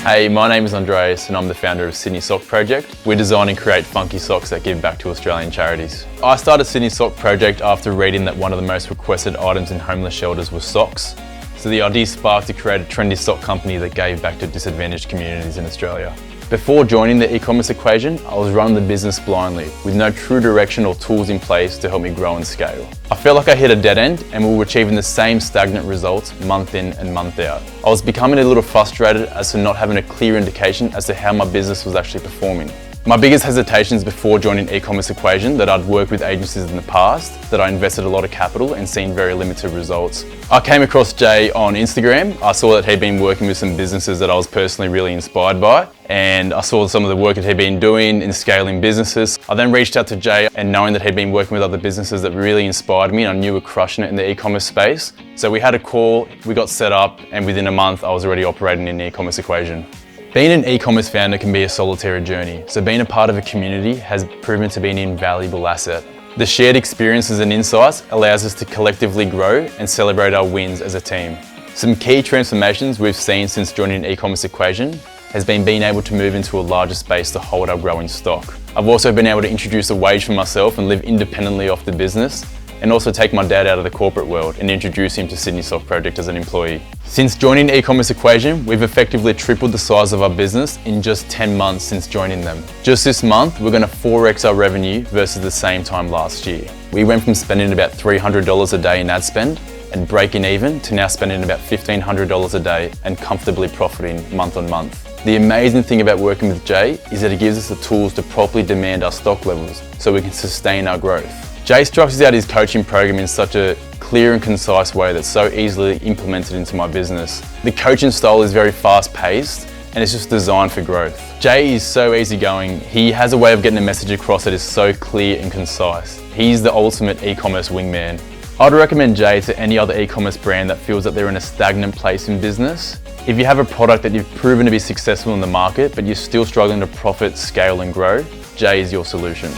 Hey, my name is Andres and I'm the founder of Sydney Sock Project. We design and create funky socks that give back to Australian charities. I started Sydney Sock Project after reading that one of the most requested items in homeless shelters was socks. So the idea sparked to create a trendy sock company that gave back to disadvantaged communities in Australia. Before joining the Ecommerce Equation, I was running the business blindly, with no true direction or tools in place to help me grow and scale. I felt like I hit a dead end and we were achieving the same stagnant results month in and month out. I was becoming a little frustrated as to not having a clear indication as to how my business was actually performing. My biggest hesitations before joining Ecommerce Equation that I'd worked with agencies in the past, that I invested a lot of capital and seen very limited results. I came across Jay on Instagram. I saw that he'd been working with some businesses that I was personally really inspired by, and I saw some of the work that he'd been doing in scaling businesses. I then reached out to Jay, and knowing that he'd been working with other businesses that really inspired me, and I knew we were crushing it in the e-commerce space. So we had a call, we got set up, and within a month I was already operating in the Ecommerce Equation. Being an e-commerce founder can be a solitary journey, so being a part of a community has proven to be an invaluable asset. The shared experiences and insights allows us to collectively grow and celebrate our wins as a team. Some key transformations we've seen since joining Ecommerce Equation has been being able to move into a larger space to hold our growing stock. I've also been able to introduce a wage for myself and live independently off the business, and also take my dad out of the corporate world and introduce him to Sydney Sock Project as an employee. Since joining Ecommerce Equation, we've effectively tripled the size of our business in just 10 months since joining them. Just this month, we're going to 4x our revenue versus the same time last year. We went from spending about $300 a day in ad spend and breaking even to now spending about $1,500 a day and comfortably profiting month on month. The amazing thing about working with Jay is that it gives us the tools to properly demand our stock levels so we can sustain our growth. Jay structures out his coaching program in such a clear and concise way that's so easily implemented into my business. The coaching style is very fast paced and it's just designed for growth. Jay is so easygoing. He has a way of getting a message across that is so clear and concise. He's the ultimate e-commerce wingman. I'd recommend Jay to any other e-commerce brand that feels that they're in a stagnant place in business. If you have a product that you've proven to be successful in the market, but you're still struggling to profit, scale and grow, Jay is your solution.